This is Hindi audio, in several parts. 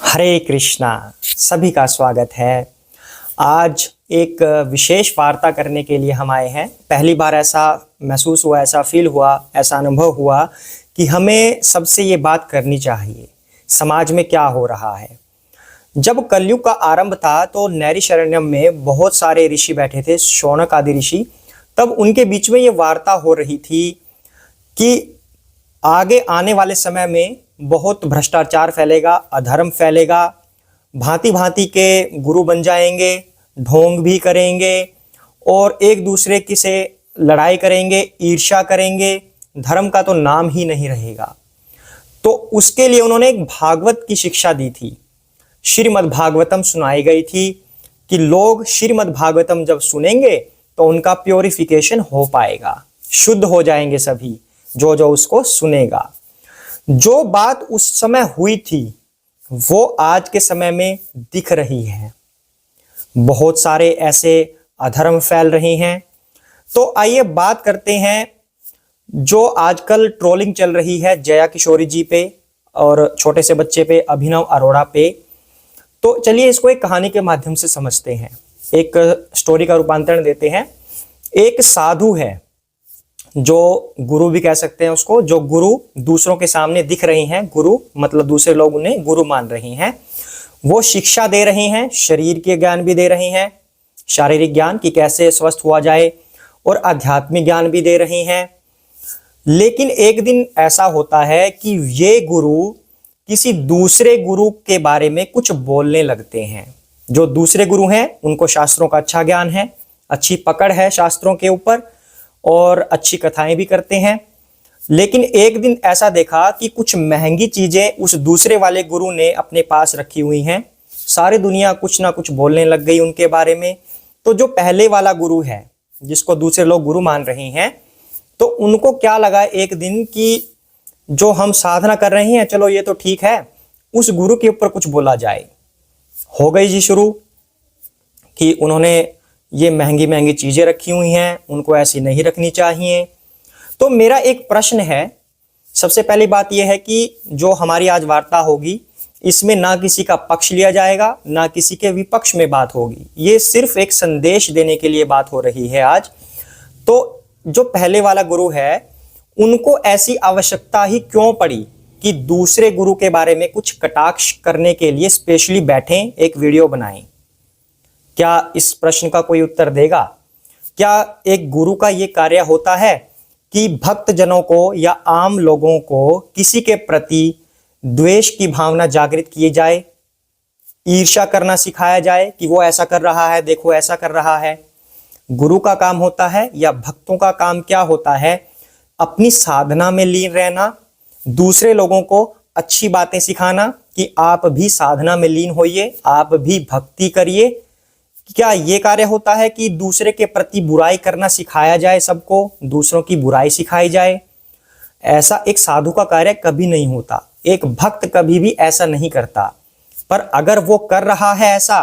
हरे कृष्णा। सभी का स्वागत है। आज एक विशेष वार्ता करने के लिए हम आए हैं। पहली बार ऐसा महसूस हुआ, ऐसा फील हुआ, ऐसा अनुभव हुआ कि हमें सबसे ये बात करनी चाहिए, समाज में क्या हो रहा है। जब कलयुग का आरंभ था तो नैमिषारण्यम में बहुत सारे ऋषि बैठे थे, शौनक आदि ऋषि। तब उनके बीच में ये वार्ता हो रही थी कि आगे आने वाले समय में बहुत भ्रष्टाचार फैलेगा, अधर्म फैलेगा, भांति भांति के गुरु बन जाएंगे, ढोंग भी करेंगे और एक दूसरे की से लड़ाई करेंगे, ईर्ष्या करेंगे, धर्म का तो नाम ही नहीं रहेगा। तो उसके लिए उन्होंने एक भागवत की शिक्षा दी थी। श्रीमद् भागवतम सुनाई गई थी कि लोग श्रीमद् भागवतम जब सुनेंगे तो उनका प्योरिफिकेशन हो पाएगा, शुद्ध हो जाएंगे सभी जो जो उसको सुनेगा। जो बात उस समय हुई थी वो आज के समय में दिख रही है। बहुत सारे ऐसे अधर्म फैल रही हैं। तो आइए बात करते हैं जो आजकल ट्रोलिंग चल रही है जया किशोरी जी पे और छोटे से बच्चे पे, अभिनव अरोड़ा पे। तो चलिए इसको एक कहानी के माध्यम से समझते हैं, एक स्टोरी का रूपांतरण देते हैं। एक साधु है, जो गुरु भी कह सकते हैं उसको, जो गुरु दूसरों के सामने दिख रही हैं। गुरु मतलब दूसरे लोग उन्हें गुरु मान रही हैं। वो शिक्षा दे रही हैं, शरीर के ज्ञान भी दे रही हैं, शारीरिक ज्ञान कि कैसे स्वस्थ हुआ जाए, और आध्यात्मिक ज्ञान भी दे रही हैं। लेकिन एक दिन ऐसा होता है कि ये गुरु किसी दूसरे गुरु के बारे में कुछ बोलने लगते हैं। जो दूसरे गुरु हैं उनको शास्त्रों का अच्छा ज्ञान है, अच्छी पकड़ है शास्त्रों के ऊपर और अच्छी कथाएं भी करते हैं। लेकिन एक दिन ऐसा देखा कि कुछ महंगी चीजें उस दूसरे वाले गुरु ने अपने पास रखी हुई हैं। सारी दुनिया कुछ ना कुछ बोलने लग गई उनके बारे में। तो जो पहले वाला गुरु है जिसको दूसरे लोग गुरु मान रहे हैं, तो उनको क्या लगा एक दिन कि जो हम साधना कर रहे हैं, चलो ये तो ठीक है, उस गुरु के ऊपर कुछ बोला जाए। हो गई जी शुरू कि उन्होंने ये महंगी महंगी चीजें रखी हुई हैं, उनको ऐसी नहीं रखनी चाहिए। तो मेरा एक प्रश्न है, सबसे पहली बात यह है कि जो हमारी आज वार्ता होगी इसमें ना किसी का पक्ष लिया जाएगा, ना किसी के विपक्ष में बात होगी। ये सिर्फ एक संदेश देने के लिए बात हो रही है आज। तो जो पहले वाला गुरु है उनको ऐसी आवश्यकता ही क्यों पड़ी कि दूसरे गुरु के बारे में कुछ कटाक्ष करने के लिए स्पेशली बैठें, एक वीडियो बनाएं? क्या इस प्रश्न का कोई उत्तर देगा? क्या एक गुरु का यह कार्य होता है कि भक्त जनों को या आम लोगों को किसी के प्रति द्वेष की भावना जागृत किए जाए, ईर्ष्या करना सिखाया जाए कि वो ऐसा कर रहा है, देखो ऐसा कर रहा है? गुरु का काम होता है या भक्तों का काम क्या होता है? अपनी साधना में लीन रहना, दूसरे लोगों को अच्छी बातें सिखाना कि आप भी साधना में लीन होइए, आप भी भक्ति करिए। क्या ये कार्य होता है कि दूसरे के प्रति बुराई करना सिखाया जाए, सबको दूसरों की बुराई सिखाई जाए? ऐसा एक साधु का कार्य कभी नहीं होता। एक भक्त कभी भी ऐसा नहीं करता। पर अगर वो कर रहा है ऐसा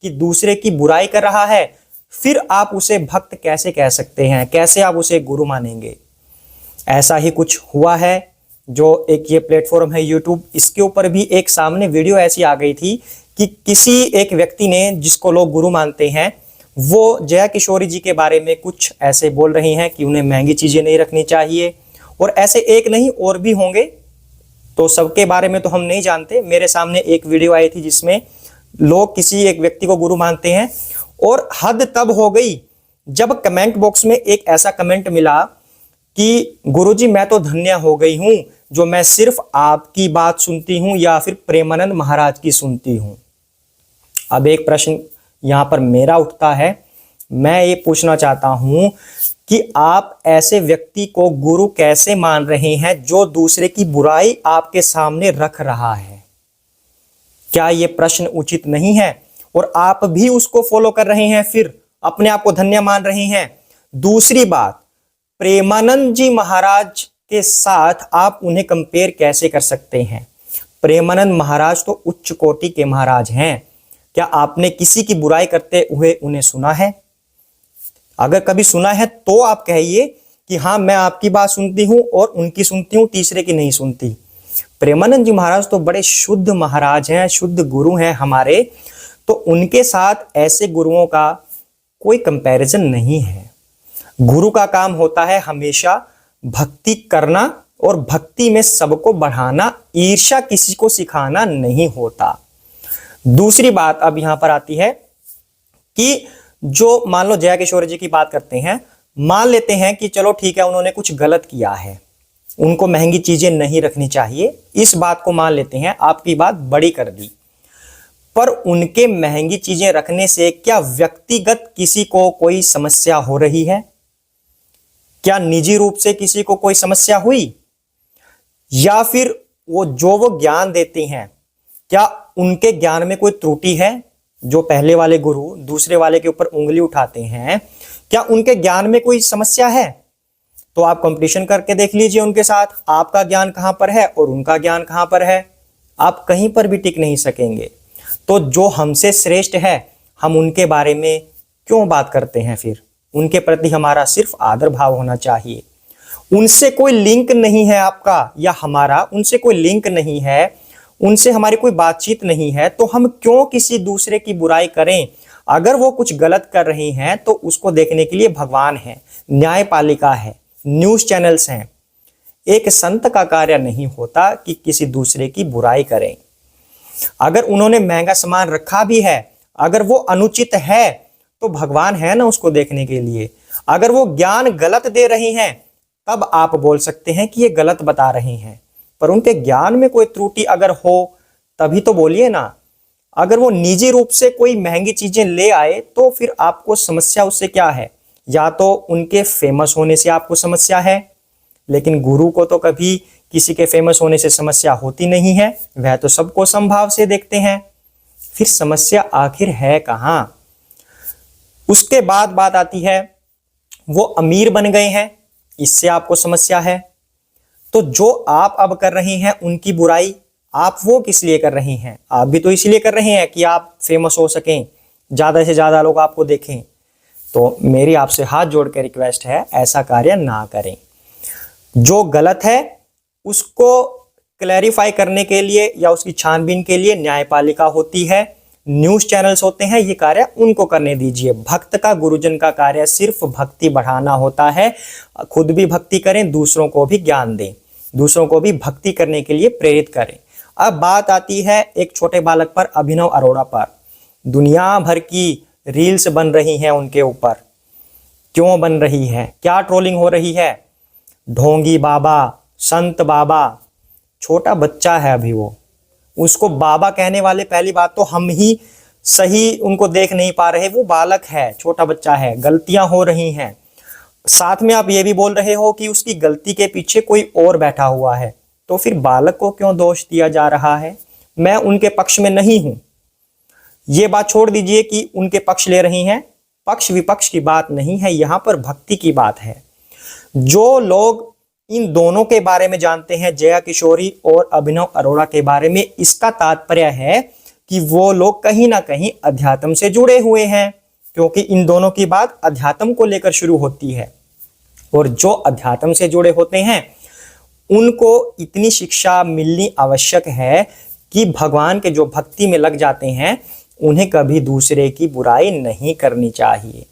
कि दूसरे की बुराई कर रहा है, फिर आप उसे भक्त कैसे कह सकते हैं? कैसे आप उसे गुरु मानेंगे? ऐसा ही कुछ हुआ है। जो एक ये प्लेटफॉर्म है यूट्यूब, इसके ऊपर भी एक सामने वीडियो ऐसी आ गई थी कि किसी एक व्यक्ति ने, जिसको लोग गुरु मानते हैं, वो जया किशोरी जी के बारे में कुछ ऐसे बोल रही हैं कि उन्हें महंगी चीजें नहीं रखनी चाहिए। और ऐसे एक नहीं और भी होंगे, तो सबके बारे में तो हम नहीं जानते। मेरे सामने एक वीडियो आई थी जिसमें लोग किसी एक व्यक्ति को गुरु मानते हैं, और हद तब हो गई जब कमेंट बॉक्स में एक ऐसा कमेंट मिला कि गुरुजी मैं तो धन्य हो गई हूं जो मैं सिर्फ आपकी बात सुनती हूं या फिर प्रेमानंद महाराज की सुनती हूं। अब एक प्रश्न यहां पर मेरा उठता है, मैं ये पूछना चाहता हूं कि आप ऐसे व्यक्ति को गुरु कैसे मान रहे हैं जो दूसरे की बुराई आपके सामने रख रहा है? क्या ये प्रश्न उचित नहीं है? और आप भी उसको फॉलो कर रहे हैं, फिर अपने आप को धन्य मान रहे हैं। दूसरी बात, प्रेमानंद जी महाराज के साथ आप उन्हें कंपेयर कैसे कर सकते हैं? प्रेमानंद महाराज तो उच्च कोटि के महाराज हैं। क्या आपने किसी की बुराई करते हुए उन्हें सुना है? अगर कभी सुना है तो आप कहिए कि हाँ मैं आपकी बात सुनती हूं और उनकी सुनती हूं, तीसरे की नहीं सुनती। प्रेमानंद जी महाराज तो बड़े शुद्ध महाराज हैं, शुद्ध गुरु हैं हमारे, तो उनके साथ ऐसे गुरुओं का कोई कंपैरिजन नहीं है। गुरु का काम होता है हमेशा भक्ति करना और भक्ति में सबको बढ़ाना, ईर्ष्या किसी को सिखाना नहीं होता। दूसरी बात अब यहां पर आती है कि जो मान लो जया किशोर जी की बात करते हैं, मान लेते हैं कि चलो ठीक है उन्होंने कुछ गलत किया है, उनको महंगी चीजें नहीं रखनी चाहिए, इस बात को मान लेते हैं, आपकी बात बड़ी कर दी। पर उनके महंगी चीजें रखने से क्या व्यक्तिगत किसी को कोई समस्या हो रही है? क्या निजी रूप से किसी को कोई समस्या हुई? या फिर वो ज्ञान देते हैं, क्या उनके ज्ञान में कोई त्रुटि है? जो पहले वाले गुरु दूसरे वाले के ऊपर उंगली उठाते हैं, क्या उनके ज्ञान में कोई समस्या है? तो आप कंपटीशन करके देख लीजिए उनके साथ, आपका ज्ञान कहां पर है और उनका ज्ञान कहां पर है, आप कहीं पर भी टिक नहीं सकेंगे। तो जो हमसे श्रेष्ठ है, हम उनके बारे में क्यों बात करते हैं? फिर उनके प्रति हमारा सिर्फ आदर भाव होना चाहिए। उनसे कोई लिंक नहीं है आपका या हमारा, उनसे कोई लिंक नहीं है, उनसे हमारी कोई बातचीत नहीं है, तो हम क्यों किसी दूसरे की बुराई करें? अगर वो कुछ गलत कर रही हैं तो उसको देखने के लिए भगवान है, न्यायपालिका है, न्यूज चैनल्स हैं। एक संत का कार्य नहीं होता कि किसी दूसरे की बुराई करें। अगर उन्होंने महंगा सामान रखा भी है, अगर वो अनुचित है, तो भगवान है ना उसको देखने के लिए। अगर वो ज्ञान गलत दे रही हैं, तब आप बोल सकते हैं कि ये गलत बता रही हैं, पर उनके ज्ञान में कोई त्रुटि अगर हो तभी तो बोलिए ना। अगर वो निजी रूप से कोई महंगी चीजें ले आए तो फिर आपको समस्या उससे क्या है? या तो उनके फेमस होने से आपको समस्या है, लेकिन गुरु को तो कभी किसी के फेमस होने से समस्या होती नहीं है, वह तो सबको समभाव से देखते हैं। फिर समस्या आखिर है कहां? उसके बाद बात आती है वो अमीर बन गए हैं, इससे आपको समस्या है। तो जो आप अब कर रही हैं उनकी बुराई, आप वो किस लिए कर रही हैं? आप भी तो इसलिए कर रहे हैं कि आप फेमस हो सकें, ज्यादा से ज्यादा लोग आपको देखें। तो मेरी आपसे हाथ जोड़ के रिक्वेस्ट है, ऐसा कार्य ना करें। जो गलत है उसको क्लैरिफाई करने के लिए या उसकी छानबीन के लिए न्यायपालिका होती है, न्यूज चैनल्स होते हैं, ये कार्य उनको करने दीजिए। भक्त का, गुरुजन का कार्य सिर्फ भक्ति बढ़ाना होता है। खुद भी भक्ति करें, दूसरों को भी ज्ञान दें, दूसरों को भी भक्ति करने के लिए प्रेरित करें। अब बात आती है एक छोटे बालक पर, अभिनव अरोड़ा पर। दुनिया भर की रील्स बन रही हैं उनके ऊपर। क्यों बन रही है? क्या ट्रोलिंग हो रही है? ढोंगी बाबा, संत बाबा, छोटा बच्चा है अभी वो, उसको बाबा कहने वाले, पहली बात तो हम ही सही उनको देख नहीं पा रहे। वो बालक है, छोटा बच्चा है, गलतियां हो रही हैं। साथ में आप ये भी बोल रहे हो कि उसकी गलती के पीछे कोई और बैठा हुआ है, तो फिर बालक को क्यों दोष दिया जा रहा है? मैं उनके पक्ष में नहीं हूं। ये बात छोड़ दीजिए कि उनके पक्ष ले रही हैं, पक्ष विपक्ष की बात नहीं है, यहां पर भक्ति की बात है। जो लोग इन दोनों के बारे में जानते हैं, जया किशोरी और अभिनव अरोड़ा के बारे में, इसका तात्पर्य है कि वो लोग कहीं ना कहीं अध्यात्म से जुड़े हुए हैं, क्योंकि इन दोनों की बात अध्यात्म को लेकर शुरू होती है। और जो अध्यात्म से जुड़े होते हैं उनको इतनी शिक्षा मिलनी आवश्यक है कि भगवान के जो भक्ति में लग जाते हैं उन्हें कभी दूसरे की बुराई नहीं करनी चाहिए।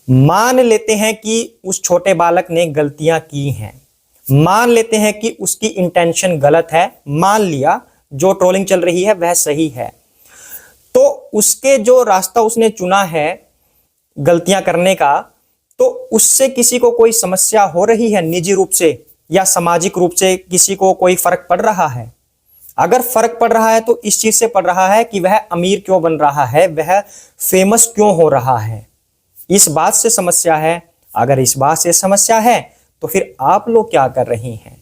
मान लेते हैं कि उस छोटे बालक ने गलतियां की हैं, मान लेते हैं कि उसकी इंटेंशन गलत है, मान लिया जो ट्रोलिंग चल रही है वह सही है, तो उसके जो रास्ता उसने चुना है गलतियां करने का, तो उससे किसी को कोई समस्या हो रही है निजी रूप से या सामाजिक रूप से? किसी को कोई फर्क पड़ रहा है? अगर फर्क पड़ रहा है तो इस चीज से पड़ रहा है कि वह अमीर क्यों बन रहा है, वह फेमस क्यों हो रहा है, इस बात से समस्या है। अगर इस बात से समस्या है तो फिर आप लोग क्या कर रही हैं?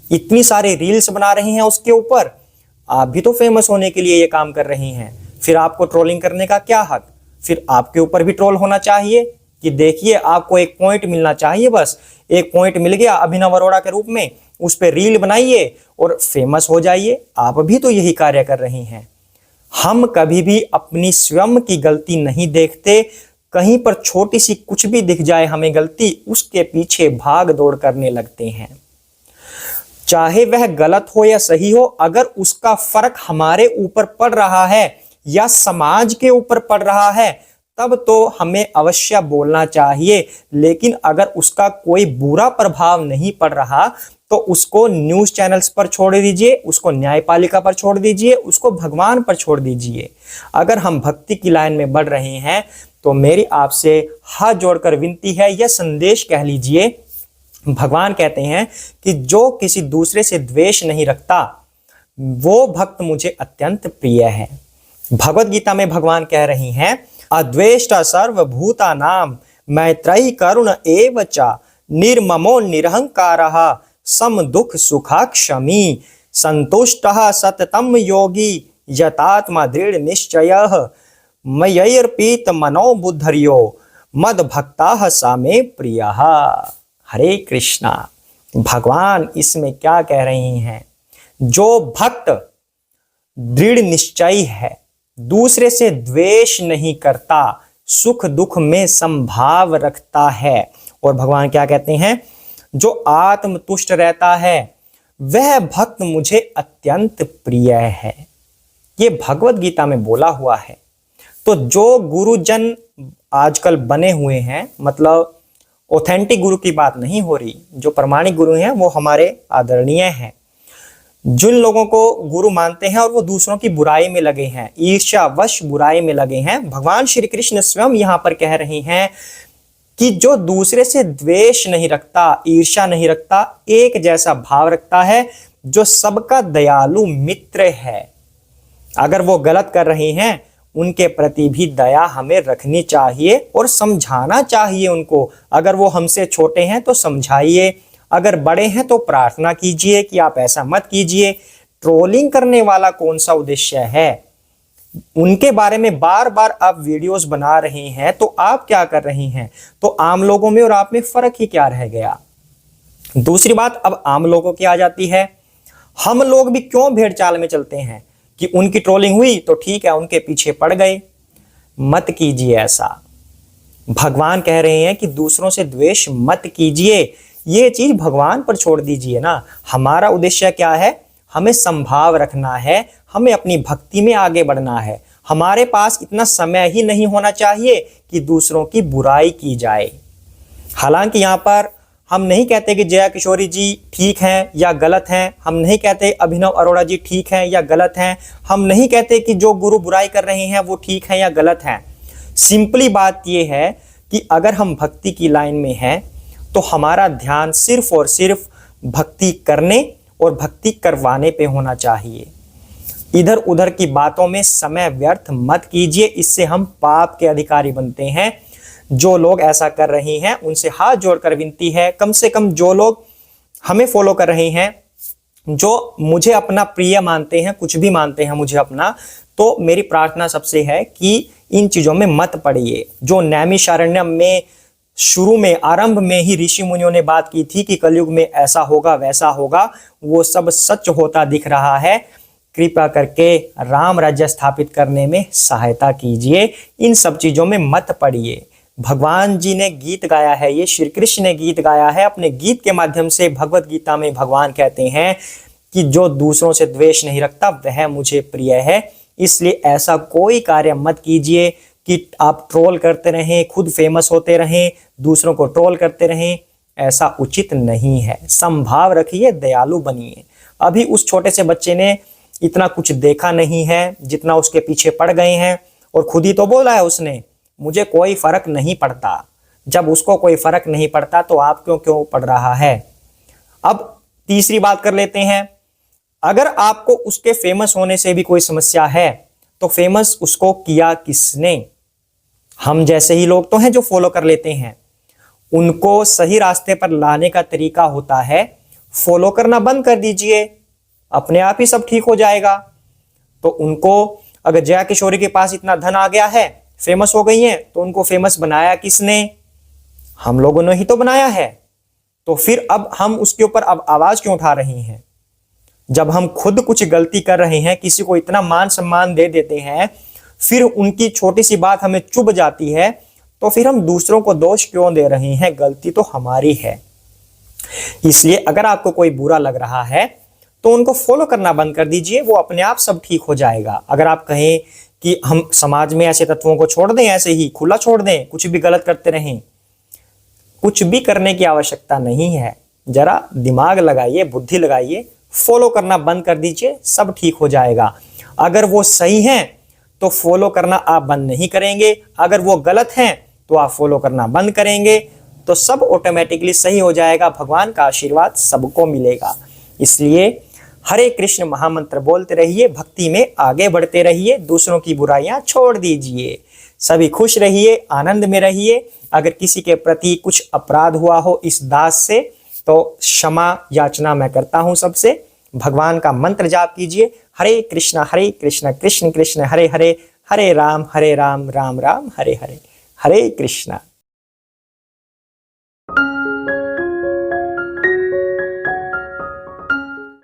इतनी सारी रील्स बना रही हैं उसके ऊपर, आप भी तो फेमस होने के लिए ये काम कर रही हैं, फिर आपको ट्रोलिंग करने का क्या हक? फिर आपके ऊपर भी ट्रोल होना चाहिए कि देखिए आपको एक पॉइंट मिलना चाहिए, बस एक पॉइंट मिल गया अभिनव अरोड़ा के रूप में, उस पर रील बनाइए और फेमस हो जाइए। आप भी तो यही कार्य कर रही हैं। हम कभी भी अपनी स्वयं की गलती नहीं देखते, कहीं पर छोटी सी कुछ भी दिख जाए हमें गलती, उसके पीछे भाग दौड़ करने लगते हैं। चाहे वह गलत हो या सही हो, अगर उसका फर्क हमारे ऊपर पड़ रहा है या समाज के ऊपर पड़ रहा है तब तो हमें अवश्य बोलना चाहिए। लेकिन अगर उसका कोई बुरा प्रभाव नहीं पड़ रहा तो उसको न्यूज चैनल्स पर छोड़ दीजिए, उसको न्यायपालिका पर छोड़ दीजिए, उसको भगवान पर छोड़ दीजिए। अगर हम भक्ति की लाइन में बढ़ रहे हैं तो मेरी आपसे हाथ जोड़कर विनती है, यह संदेश कह लीजिए। भगवान कहते हैं कि जो किसी दूसरे से द्वेष नहीं रखता वो भक्त मुझे अत्यंत प्रिय है। भगवत गीता में भगवान कह रही हैं, अद्वेष्टा सर्वभूतानां मैत्रैः करुण एव च निर्ममो निरहंकारः सम दुख सुखाक्षमी संतुष्टः सततम योगी यतात्मा दृढ़ निश्चयः मयैर्पीत मनो बुद्धर्यो मद भक्ताः सा मे प्रियः। हरे कृष्णा। भगवान इसमें क्या कह रही हैं? जो भक्त दृढ़ निश्चयी है, दूसरे से द्वेष नहीं करता, सुख दुख में संभाव रखता है, और भगवान क्या कहते हैं? जो आत्मतुष्ट रहता है वह भक्त मुझे अत्यंत प्रिय है। ये भगवत गीता में बोला हुआ है। तो जो गुरुजन आजकल बने हुए हैं, मतलब ऑथेंटिक गुरु की बात नहीं हो रही, जो प्रमाणिक गुरु हैं वो हमारे आदरणीय हैं। जिन लोगों को गुरु मानते हैं और वो दूसरों की बुराई में लगे हैं, ईर्ष्यावश बुराई में लगे हैं, भगवान श्री कृष्ण स्वयं यहाँ पर कह रहे हैं कि जो दूसरे से द्वेष नहीं रखता, ईर्ष्या नहीं रखता, एक जैसा भाव रखता है, जो सबका दयालु मित्र है। अगर वो गलत कर रहे हैं उनके प्रति भी दया हमें रखनी चाहिए और समझाना चाहिए उनको। अगर वो हमसे छोटे हैं तो समझाइए, अगर बड़े हैं तो प्रार्थना कीजिए कि आप ऐसा मत कीजिए। ट्रोलिंग करने वाला कौन सा उद्देश्य है? उनके बारे में बार बार आप वीडियोस बना रहे हैं तो आप क्या कर रहे हैं? तो आम लोगों में और आप में फर्क ही क्या रह गया? दूसरी बात अब आम लोगों की आ जाती है। हम लोग भी क्यों भेड़ चाल में चलते हैं कि उनकी ट्रोलिंग हुई तो ठीक है, उनके पीछे पड़ गए। मत कीजिए ऐसा। भगवान कह रहे हैं कि दूसरों से द्वेष मत कीजिए। ये चीज भगवान पर छोड़ दीजिए ना। हमारा उद्देश्य क्या है? हमें संभाव रखना है, हमें अपनी भक्ति में आगे बढ़ना है। हमारे पास इतना समय ही नहीं होना चाहिए कि दूसरों की बुराई की जाए। हालांकि यहाँ पर हम नहीं कहते कि जया किशोरी जी ठीक हैं या गलत हैं, हम नहीं कहते अभिनव अरोड़ा जी ठीक हैं या गलत हैं, हम नहीं कहते कि जो गुरु बुराई कर रहे हैं वो ठीक है या गलत हैं। सिंपली बात यह है कि अगर हम भक्ति की लाइन में हैं तो हमारा ध्यान सिर्फ और सिर्फ भक्ति करने और भक्ति करवाने पे होना चाहिए। इधर उधर की बातों में समय व्यर्थ मत कीजिए, इससे हम पाप के अधिकारी बनते हैं। जो लोग ऐसा कर रहे हैं उनसे हाथ जोड़कर विनती है, कम से कम जो लोग हमें फॉलो कर रहे हैं, जो मुझे अपना प्रिय मानते हैं, कुछ भी मानते हैं मुझे अपना, तो मेरी प्रार्थना सबसे है कि इन चीजों में मत पड़िए। जो नैमिषारण्यम में शुरू में आरंभ में ही ऋषि मुनियों ने बात की थी कि कलयुग में ऐसा होगा वैसा होगा, वो सब सच होता दिख रहा है। कृपा करके राम राज्य स्थापित करने में सहायता कीजिए, इन सब चीजों में मत पड़िए। भगवान जी ने गीत गाया है, ये श्री कृष्ण ने गीत गाया है। अपने गीत के माध्यम से भगवत गीता में भगवान कहते हैं कि जो दूसरों से द्वेष नहीं रखता वह मुझे प्रिय है। इसलिए ऐसा कोई कार्य मत कीजिए कि आप ट्रोल करते रहें, खुद फेमस होते रहें, दूसरों को ट्रोल करते रहें। ऐसा उचित नहीं है। संभाव रखिए, दयालु बनिए। अभी उस छोटे से बच्चे ने इतना कुछ देखा नहीं है जितना उसके पीछे पड़ गए हैं, और खुद ही तो बोला है उसने, मुझे कोई फर्क नहीं पड़ता। जब उसको कोई फर्क नहीं पड़ता तो आप क्यों पड़ रहा है? अब तीसरी बात कर लेते हैं। अगर आपको उसके फेमस होने से भी कोई समस्या है तो फेमस उसको किया किसने? हम जैसे ही लोग तो हैं जो फॉलो कर लेते हैं। उनको सही रास्ते पर लाने का तरीका होता है फॉलो करना बंद कर दीजिए, अपने आप ही सब ठीक हो जाएगा। तो उनको, अगर जया किशोरी के पास इतना धन आ गया है, फेमस हो गई हैं, तो उनको फेमस बनाया किसने? हम लोगों ने ही तो बनाया है। तो फिर अब हम उसके ऊपर अब आवाज क्यों उठा रहे हैं? जब हम खुद कुछ गलती कर रहे हैं, किसी को इतना मान सम्मान दे देते हैं, फिर उनकी छोटी सी बात हमें चुभ जाती है, तो फिर हम दूसरों को दोष क्यों दे रहे हैं? गलती तो हमारी है। इसलिए अगर आपको कोई बुरा लग रहा है तो उनको फॉलो करना बंद कर दीजिए, वो अपने आप सब ठीक हो जाएगा। अगर आप कहें कि हम समाज में ऐसे तत्वों को छोड़ दें, ऐसे ही खुला छोड़ दें, कुछ भी गलत करते रहें, कुछ भी करने की आवश्यकता नहीं है। जरा दिमाग लगाइए, बुद्धि लगाइए, फॉलो करना बंद कर दीजिए, सब ठीक हो जाएगा। अगर वो सही हैं तो फॉलो करना आप बंद नहीं करेंगे, अगर वो गलत हैं तो आप फॉलो करना बंद करेंगे, तो सब ऑटोमेटिकली सही हो जाएगा। भगवान का आशीर्वाद सबको मिलेगा। इसलिए हरे कृष्ण महामंत्र बोलते रहिए, भक्ति में आगे बढ़ते रहिए, दूसरों की बुराइयां छोड़ दीजिए, सभी खुश रहिए, आनंद में रहिए। अगर किसी के प्रति कुछ अपराध हुआ हो इस दास से तो क्षमा याचना मैं करता हूं सबसे। भगवान का मंत्र जाप कीजिए, हरे कृष्ण कृष्ण कृष्ण हरे हरे, हरे राम राम राम हरे हरे, हरे कृष्णा।